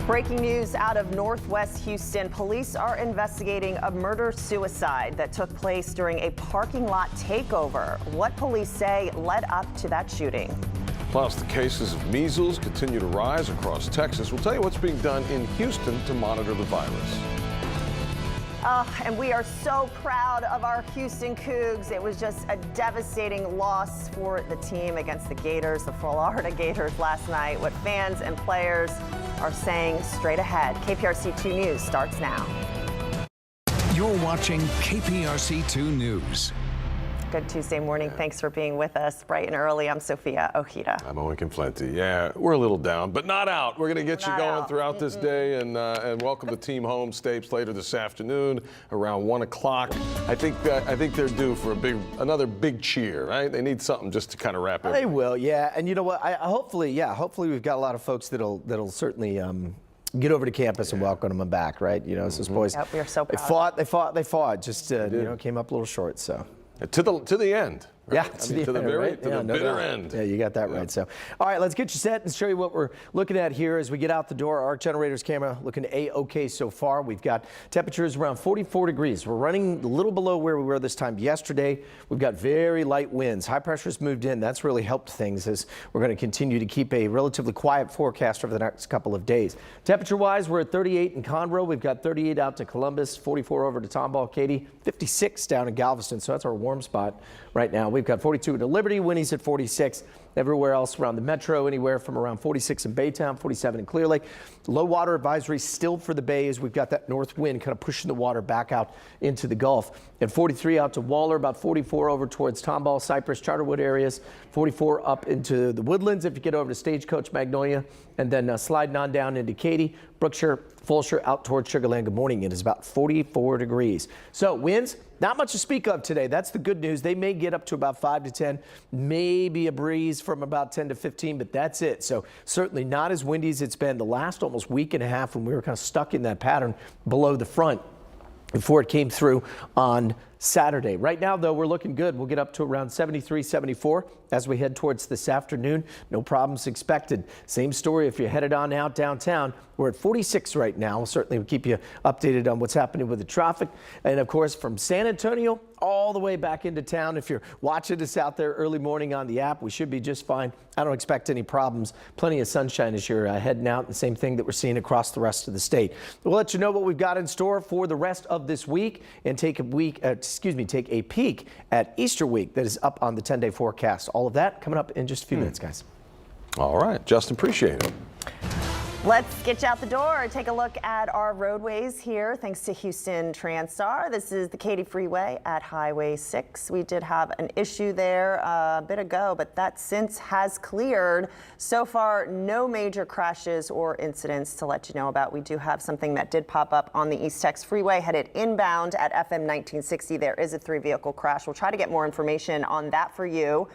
Breaking news out of Northwest Houston. Police are investigating a murder-suicide that took place during a parking lot takeover. What police say led up to that shooting. Plus, the cases of measles continue to rise across Texas. We'll tell you what's being done in Houston to monitor the virus. And we are so proud of our Houston Cougs. It was just a devastating loss for the team against the Gators, the Florida Gators last night. What fans and players are saying straight ahead. KPRC 2 News starts now. You're watching KPRC 2 News. Good Tuesday morning. Thanks for being with us bright and early. I'm Sofia. Ojeda. I'm Owen Conflenti. Yeah, we're a little down, but not out. We're going to get you going throughout this day and welcome the team home. Stapes later this afternoon around 1 o'clock. I think they're due for another big cheer, right? They need something just to kind of wrap it. They will, yeah. And you know what? Hopefully we've got a lot of folks that'll certainly get over to campus and welcome them back, right? You know, so those boys. Yep, we are so proud. They fought. Just came up a little short, so. To the end. Right? Yeah, to the bitter end. Yeah, you got that right. So, all right, let's get you set and show you what we're looking at here as we get out the door. Our generators camera looking A-OK so far. We've got temperatures around 44 degrees. We're running a little below where we were this time yesterday. We've got very light winds. High pressure's moved in. That's really helped things as we're going to continue to keep a relatively quiet forecast over the next couple of days. Temperature-wise, we're at 38 in Conroe. We've got 38 out to Columbus, 44 over to Tomball, Katy, 56 down in Galveston. So that's our warm spot right now. We've got 42 to Liberty, Winnie's at 46. Everywhere else around the metro, anywhere from around 46 in Baytown, 47 in Clear Lake. Low water advisory still for the Bay as we've got that north wind kind of pushing the water back out into the Gulf. And 43 out to Waller, about 44 over towards Tomball, Cypress, Charterwood areas, 44 up into the Woodlands if you get over to Stagecoach, Magnolia, and then sliding on down into Katy, Brookshire, Fulshire, out towards Sugar Land. Good morning. It is about 44 degrees. So winds, not much to speak of today. That's the good news. They may get up to about 5 to 10, maybe a breeze from about 10 to 15, but that's it. So certainly not as windy as it's been the last almost week and a half when we were kind of stuck in that pattern below the front before it came through on Saturday. Right now, though, we're looking good. We'll get up to around 73, 74 as we head towards this afternoon. No problems expected. Same story if you're headed on out downtown. We're at 46 right now. Certainly we'll keep you updated on what's happening with the traffic. And, of course, from San Antonio all the way back into town. If you're watching us out there early morning on the app, we should be just fine. I don't expect any problems. Plenty of sunshine as you're heading out. The same thing that we're seeing across the rest of the state. We'll let you know what we've got in store for the rest of this week and take a peek at Easter week that is up on the 10-day forecast. All of that coming up in just a few minutes, guys. All right, Justin, appreciate it. Let's get you out the door. Take a look at our roadways here. Thanks to Houston Transtar. This is the Katy Freeway at Highway 6. We did have an issue there a bit ago, but that since has cleared. So far, no major crashes or incidents to let you know about. We do have something that did pop up on the East Tex Freeway headed inbound at FM 1960. There is a 3-vehicle crash. We'll try to get more information on that for you.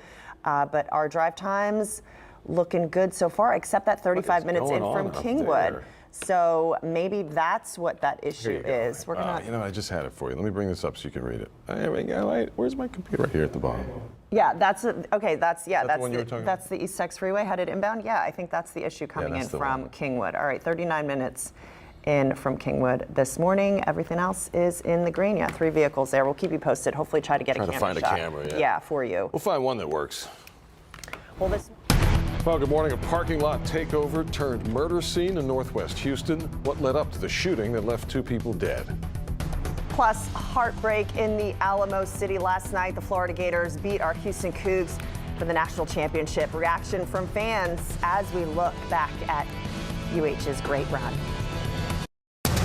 But our drive times looking good so far, except that 35 minutes in from Kingwood. So maybe that's what that issue is. We're gonna. You know, I just had it for you. Let me bring this up so you can read it. There we go. Wait, where's my computer? Right here at the bottom. Yeah, that's okay. That's the East Tex Freeway headed inbound. Yeah, I think that's the issue coming in from Kingwood. All right, 39 minutes in from Kingwood this morning. Everything else is in the green. Yeah, 3 vehicles there. We'll keep you posted. Hopefully, try to get a camera find shot. a camera. Yeah, for you. We'll find one that works. Well, Well, good morning. A parking lot takeover turned murder scene in Northwest Houston. What led up to the shooting that left 2 people dead? Plus, heartbreak in the Alamo City last night. The Florida Gators beat our Houston Cougs for the national championship. Reaction from fans as we look back at UH's great run.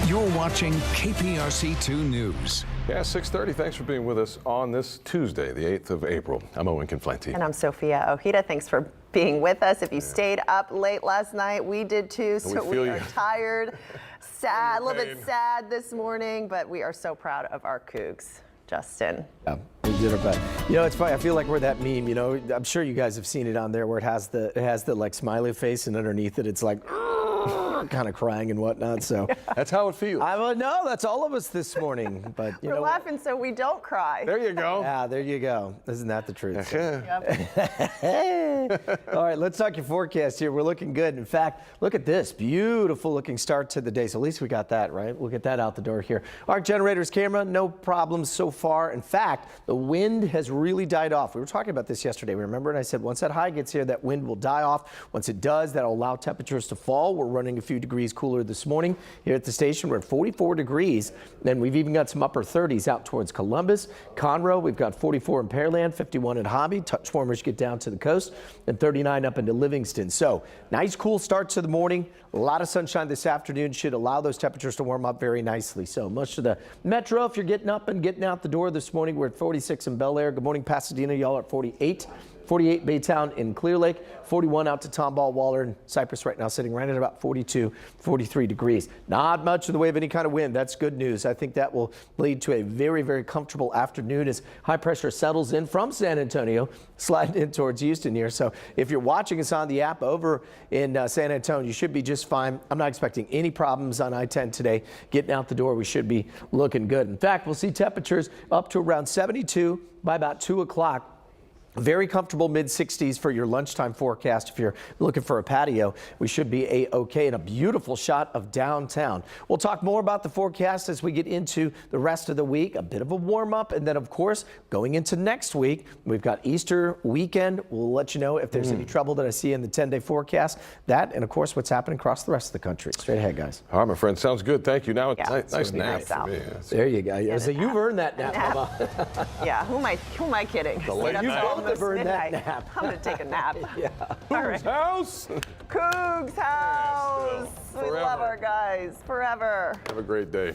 You're watching KPRC 2 News. Yeah, 6:30. Thanks for being with us on this Tuesday, the 8th of April. I'm Owen Conflenti. And I'm Sofia Ojeda. Thanks for being with us. If you stayed up late last night, we did too. So we are tired, sad, a little bit sad this morning, but we are so proud of our Cougs. Justin. Yeah, we did our best. You know, it's funny. I feel like we're that meme. You know, I'm sure you guys have seen it on there where it has the like smiley face, and underneath it, it's like. kind of crying and whatnot. So That's how it feels. I know that's all of us this morning. But you We're know what? laughing so we don't cry. There you go. Yeah, there you go. Isn't that the truth? Yep. All right, let's talk your forecast here. We're looking good. In fact, look at this beautiful looking start to the day. So at least we got that, right? We'll get that out the door here. Arc generators camera, no problems so far. In fact, the wind has really died off. We were talking about this yesterday, remember? And I said once that high gets here, that wind will die off. Once it does, that'll allow temperatures to fall. We're running a few degrees cooler this morning here at the station. We're at 44 degrees. Then we've even got some upper 30s out towards Columbus. Conroe, we've got 44 in Pearland, 51 at Hobby. Touch warmers get down to the coast, and 39 up into Livingston. So nice cool start to the morning. A lot of sunshine this afternoon should allow those temperatures to warm up very nicely. So much of the metro, if you're getting up and getting out the door this morning, we're at 46 in Bel Air. Good morning, Pasadena. Y'all are at 48. 48 Baytown in Clear Lake, 41 out to Tomball, Waller, and Cypress right now sitting right at about 42, 43 degrees. Not much in the way of any kind of wind. That's good news. I think that will lead to a very, very comfortable afternoon as high pressure settles in from San Antonio, sliding in towards Houston here. So if you're watching us on the app over in San Antonio, you should be just fine. I'm not expecting any problems on I-10 today. Getting out the door, we should be looking good. In fact, we'll see temperatures up to around 72 by about 2 o'clock. Very comfortable mid-60s for your lunchtime forecast. If you're looking for a patio, we should be A-OK, and a beautiful shot of downtown. We'll talk more about the forecast as we get into the rest of the week. A bit of a warm-up, and then, of course, going into next week, we've got Easter weekend. We'll let you know if there's any trouble that I see in the 10-day forecast. That, and, of course, what's happening across the rest of the country. Straight ahead, guys. All right, my friend. Sounds good. Thank you. Now it's Yeah, nice nap nice for out. me. There you go. So you've earned that nap, Mama. Yeah, who am I kidding? late Stayed up night. till You both have earned that midnight. nap. I'm going to take a nap. Yeah. All right. House. Cougs house. still. We love Forever. our guys. Forever. Have a great day.